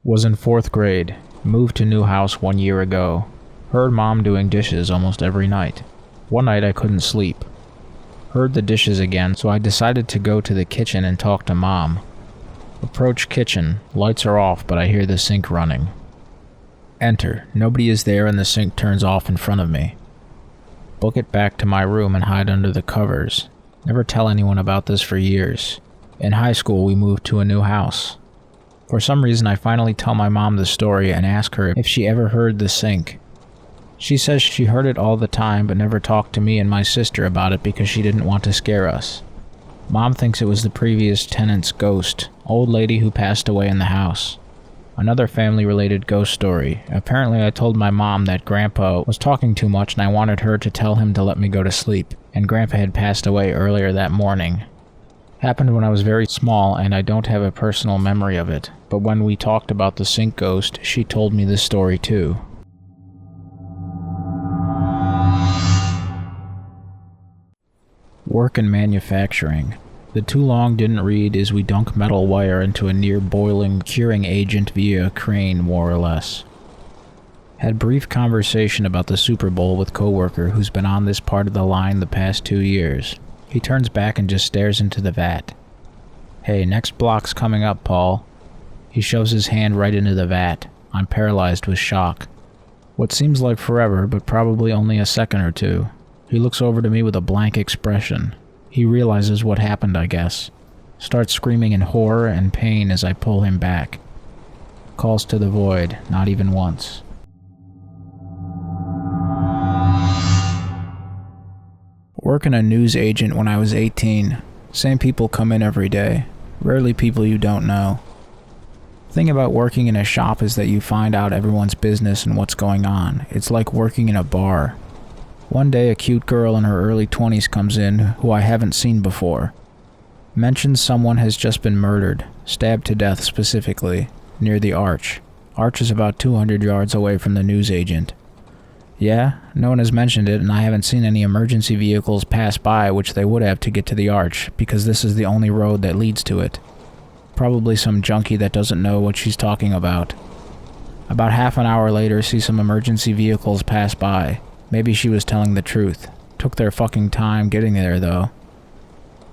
Was in 4th grade. Moved to new house 1 year ago. Heard mom doing dishes almost every night. One night I couldn't sleep. Heard the dishes again, so I decided to go to the kitchen and talk to mom. Approach kitchen. Lights are off, but I hear the sink running. Enter. Nobody is there and the sink turns off in front of me. Book it back to my room and hide under the covers. Never tell anyone about this for years. In high school, we moved to a new house. For some reason, I finally tell my mom the story and ask her if she ever heard the sink. She says she heard it all the time but never talked to me and my sister about it because she didn't want to scare us. Mom thinks it was the previous tenant's ghost, old lady who passed away in the house. Another family-related ghost story. Apparently I told my mom that Grandpa was talking too much and I wanted her to tell him to let me go to sleep, and Grandpa had passed away earlier that morning. Happened when I was very small and I don't have a personal memory of it, but when we talked about the sink ghost, she told me this story too. Work in manufacturing. The too long didn't read is we dunk metal wire into a near-boiling curing agent via a crane, more or less. Had brief conversation about the Super Bowl with coworker who's been on this part of the line the past 2 years. He turns back and just stares into the vat. Hey, next block's coming up, Paul. He shoves his hand right into the vat. I'm paralyzed with shock. What seems like forever, but probably only a second or two. He looks over to me with a blank expression. He realizes what happened, I guess. Starts screaming in horror and pain as I pull him back. Calls to the void, not even once. Working a news agent when I was 18. Same people come in every day. Rarely people you don't know. Thing about working in a shop is that you find out everyone's business and what's going on. It's like working in a bar. One day a cute girl in her early 20s comes in who I haven't seen before. Mentions someone has just been murdered, stabbed to death specifically, near the Arch. Arch is about 200 yards away from the news agent. Yeah, no one has mentioned it and I haven't seen any emergency vehicles pass by, which they would have to get to the Arch, because this is the only road that leads to it. Probably some junkie that doesn't know what she's talking about. About half an hour later, see some emergency vehicles pass by. Maybe she was telling the truth. Took their fucking time getting there, though.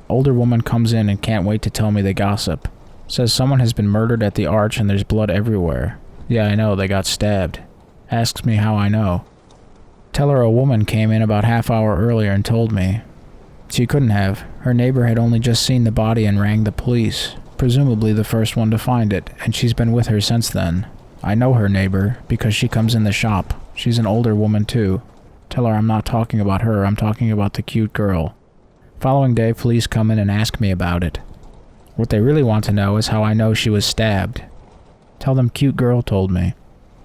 Older woman comes in and can't wait to tell me the gossip. Says someone has been murdered at the Arch and there's blood everywhere. Yeah, I know, they got stabbed. Asks me how I know. Tell her a woman came in about half hour earlier and told me. She couldn't have. Her neighbor had only just seen the body and rang the police. Presumably the first one to find it, and she's been with her since then. I know her neighbor, because she comes in the shop. She's an older woman too. Tell her I'm not talking about her, I'm talking about the cute girl. Following day, police come in and ask me about it. What they really want to know is how I know she was stabbed. Tell them cute girl told me.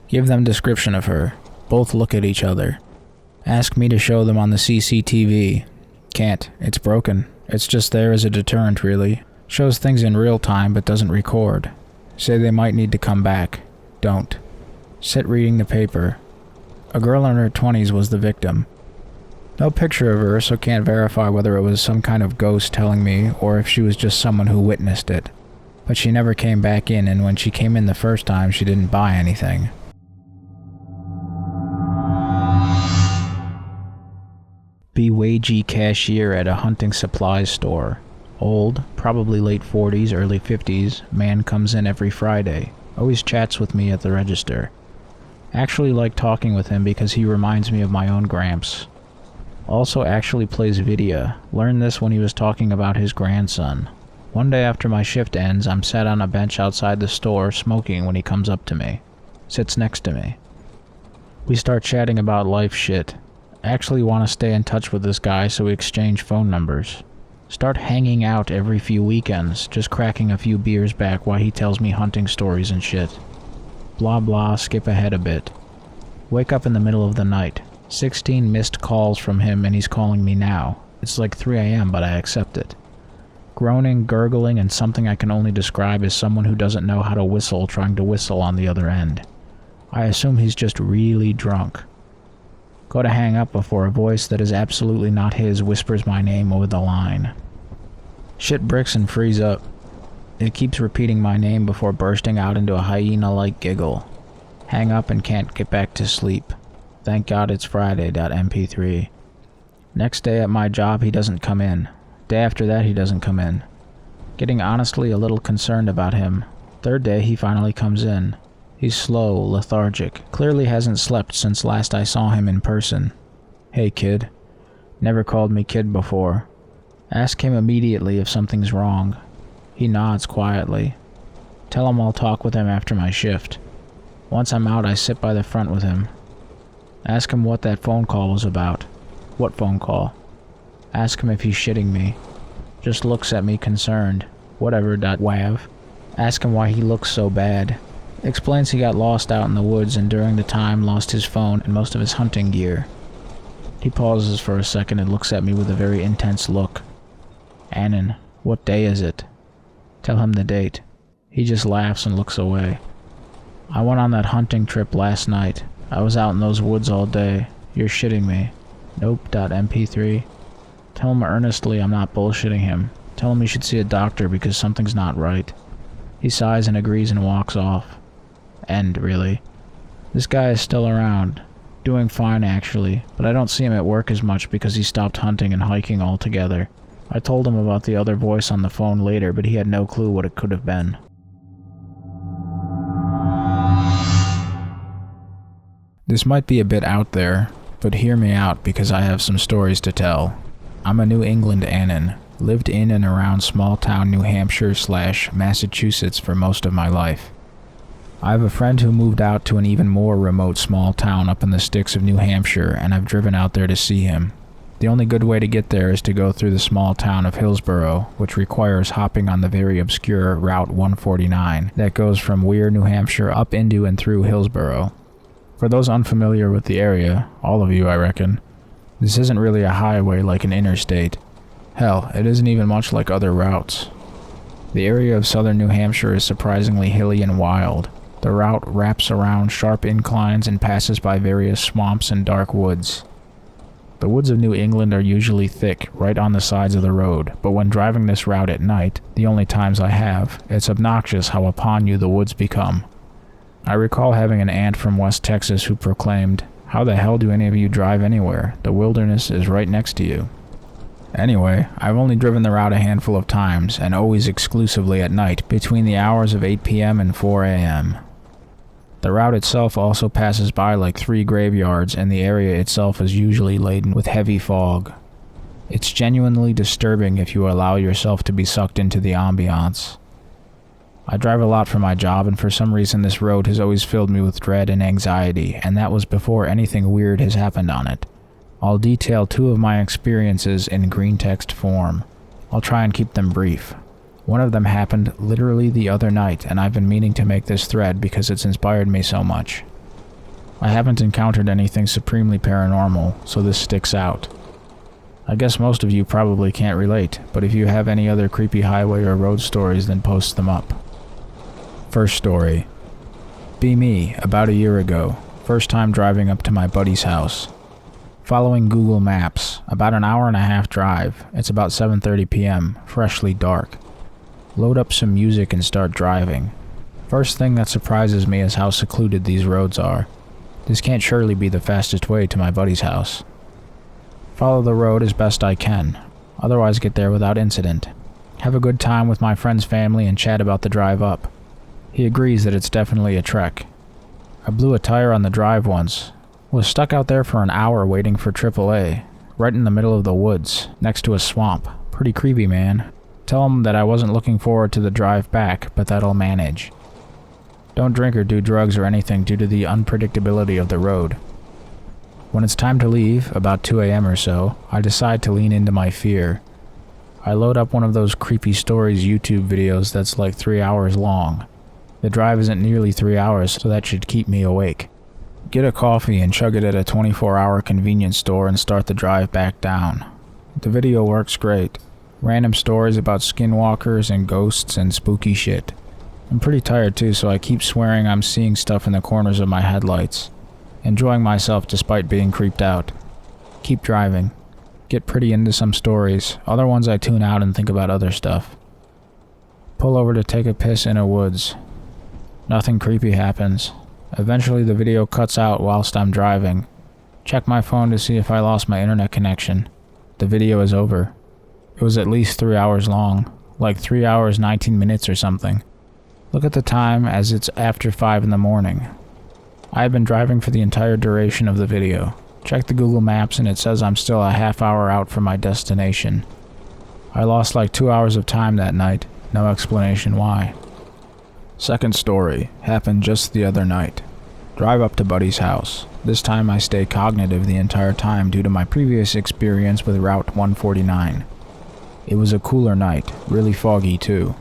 Give them description of her. Both look at each other. Ask me to show them on the CCTV. Can't. It's broken. It's just there as a deterrent, really. Shows things in real time but doesn't record. Say they might need to come back. Don't. Sit reading the paper. A girl in her 20s was the victim. No picture of her, so can't verify whether it was some kind of ghost telling me or if she was just someone who witnessed it. But she never came back in, and when she came in the first time, she didn't buy anything. Be wagey cashier at a hunting supplies store. Old, probably late 40s, early 50s, man comes in every Friday. Always chats with me at the register. Actually like talking with him because he reminds me of my own Gramps. Also actually plays video. Learned this when he was talking about his grandson. One day after my shift ends, I'm sat on a bench outside the store smoking when he comes up to me. Sits next to me. We start chatting about life shit. Actually want to stay in touch with this guy, so we exchange phone numbers. Start hanging out every few weekends, just cracking a few beers back while he tells me hunting stories and shit. Blah blah, skip ahead a bit. Wake up in the middle of the night. 16 missed calls from him and he's calling me now. It's like 3 a.m. but I accept it. Groaning, gurgling, and something I can only describe as someone who doesn't know how to whistle trying to whistle on the other end. I assume he's just really drunk. Go to hang up before a voice that is absolutely not his whispers my name over the line. Shit bricks and freeze up. It keeps repeating my name before bursting out into a hyena-like giggle. Hang up and can't get back to sleep. Thank God it's Friday.mp3. Next day at my job, he doesn't come in. Day after that, he doesn't come in. Getting honestly a little concerned about him. Third day, he finally comes in. He's slow, lethargic, clearly hasn't slept since last I saw him in person. Hey kid. Never called me kid before. Ask him immediately if something's wrong. He nods quietly. Tell him I'll talk with him after my shift. Once I'm out, I sit by the front with him. Ask him what that phone call was about. What phone call? Ask him if he's shitting me. Just looks at me concerned. Whatever. Wav. Ask him why he looks so bad. Explains he got lost out in the woods and during the time lost his phone and most of his hunting gear. He pauses for a second and looks at me with a very intense look. Annan, what day is it? Tell him the date. He just laughs and looks away. I went on that hunting trip last night. I was out in those woods all day. You're shitting me. Nope.mp3. Tell him earnestly I'm not bullshitting him. Tell him he should see a doctor because something's not right. He sighs and agrees and walks off. End, really. This guy is still around. Doing fine, actually, but I don't see him at work as much because he stopped hunting and hiking altogether. I told him about the other voice on the phone later, but he had no clue what it could have been. This might be a bit out there, but hear me out because I have some stories to tell. I'm a New England Annan, lived in and around small-town New Hampshire/Massachusetts for most of my life. I have a friend who moved out to an even more remote small town up in the sticks of New Hampshire, and I've driven out there to see him. The only good way to get there is to go through the small town of Hillsborough, which requires hopping on the very obscure Route 149 that goes from Weir, New Hampshire up into and through Hillsborough. For those unfamiliar with the area, all of you I reckon, this isn't really a highway like an interstate. Hell, it isn't even much like other routes. The area of southern New Hampshire is surprisingly hilly and wild. The route wraps around sharp inclines and passes by various swamps and dark woods. The woods of New England are usually thick, right on the sides of the road, but when driving this route at night, the only times I have, it's obnoxious how upon you the woods become. I recall having an aunt from West Texas who proclaimed, "How the hell do any of you drive anywhere? The wilderness is right next to you." Anyway, I've only driven the route a handful of times, and always exclusively at night, between the hours of 8 p.m. and 4 a.m. The route itself also passes by like 3 graveyards, and the area itself is usually laden with heavy fog. It's genuinely disturbing if you allow yourself to be sucked into the ambiance. I drive a lot for my job, and for some reason this road has always filled me with dread and anxiety, and that was before anything weird has happened on it. I'll detail 2 of my experiences in green text form. I'll try and keep them brief. One of them happened literally the other night, and I've been meaning to make this thread because it's inspired me so much. I haven't encountered anything supremely paranormal, so this sticks out. I guess most of you probably can't relate, but if you have any other creepy highway or road stories, then post them up. First story. Be me, about a year ago. First time driving up to my buddy's house. Following Google Maps, about an hour and a half drive. It's about 7:30 p.m., freshly dark. Load up some music and start driving. First thing that surprises me is how secluded these roads are. This can't surely be the fastest way to my buddy's house. Follow the road as best I can, otherwise get there without incident. Have a good time with my friend's family and chat about the drive up. He agrees that it's definitely a trek. I blew a tire on the drive once. Was stuck out there for an hour waiting for AAA, right in the middle of the woods, next to a swamp. Pretty creepy, man. Tell him that I wasn't looking forward to the drive back, but that I'll manage. Don't drink or do drugs or anything due to the unpredictability of the road. When it's time to leave, about 2 a.m. or so, I decide to lean into my fear. I load up one of those creepy stories YouTube videos that's like 3 hours long. The drive isn't nearly 3 hours, so that should keep me awake. Get a coffee and chug it at a 24-hour convenience store and start the drive back down. The video works great. Random stories about skinwalkers and ghosts and spooky shit. I'm pretty tired too, so I keep swearing I'm seeing stuff in the corners of my headlights. Enjoying myself despite being creeped out. Keep driving. Get pretty into some stories. Other ones I tune out and think about other stuff. Pull over to take a piss in a woods. Nothing creepy happens. Eventually the video cuts out whilst I'm driving. Check my phone to see if I lost my internet connection. The video is over. It was at least 3 hours long, like 3 hours 19 minutes or something. Look at the time as it's after 5 in the morning. I have been driving for the entire duration of the video. Check the Google Maps and it says I'm still a half hour out from my destination. I lost like 2 hours of time that night, no explanation why. Second story, happened just the other night. Drive up to Buddy's house. This time I stay cognitive the entire time due to my previous experience with Route 149. It was a cooler night, really foggy too.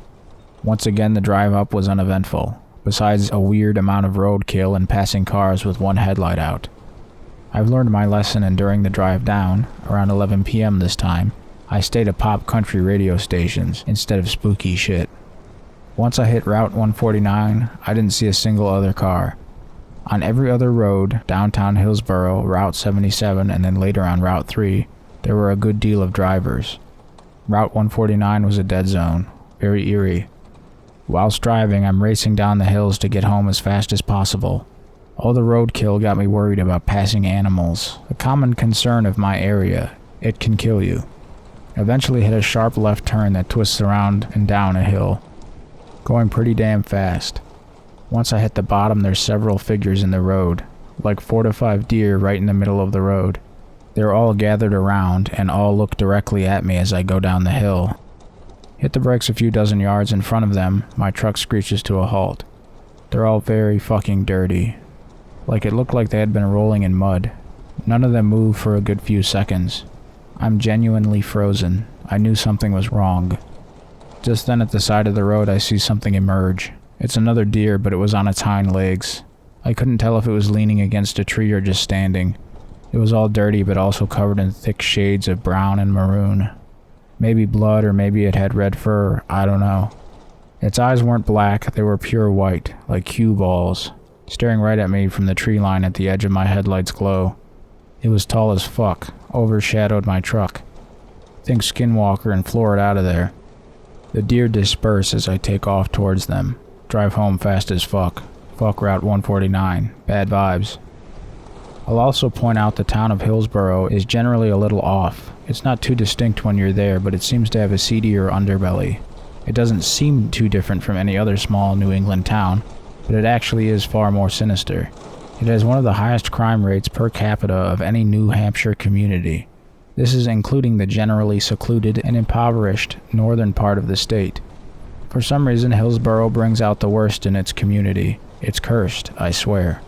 Once again the drive up was uneventful, besides a weird amount of roadkill and passing cars with one headlight out. I've learned my lesson and during the drive down, around 11 p.m. this time, I stayed at pop country radio stations instead of spooky shit. Once I hit Route 149, I didn't see a single other car. On every other road, downtown Hillsborough, Route 77, and then later on Route 3, there were a good deal of drivers. Route 149 was a dead zone, very eerie. Whilst driving, I'm racing down the hills to get home as fast as possible. All the roadkill got me worried about passing animals, a common concern of my area. It can kill you. Eventually hit a sharp left turn that twists around and down a hill, going pretty damn fast. Once I hit the bottom, there's several figures in the road, like 4 to 5 deer right in the middle of the road. They're all gathered around and all look directly at me as I go down the hill. Hit the brakes a few dozen yards in front of them, my truck screeches to a halt. They're all very fucking dirty. Like it looked like they had been rolling in mud. None of them moved for a good few seconds. I'm genuinely frozen. I knew something was wrong. Just then at the side of the road I see something emerge. It's another deer, but it was on its hind legs. I couldn't tell if it was leaning against a tree or just standing. It was all dirty but also covered in thick shades of brown and maroon. Maybe blood or maybe it had red fur, I don't know. Its eyes weren't black, they were pure white, like cue balls, staring right at me from the tree line at the edge of my headlight's glow. It was tall as fuck, overshadowed my truck. Think Skinwalker and floor it out of there. The deer disperse as I take off towards them. Drive home fast as fuck. Fuck Route 149. Bad vibes. I'll also point out the town of Hillsborough is generally a little off. It's not too distinct when you're there, but it seems to have a seedier underbelly. It doesn't seem too different from any other small New England town, but it actually is far more sinister. It has one of the highest crime rates per capita of any New Hampshire community. This is including the generally secluded and impoverished northern part of the state. For some reason, Hillsborough brings out the worst in its community. It's cursed, I swear.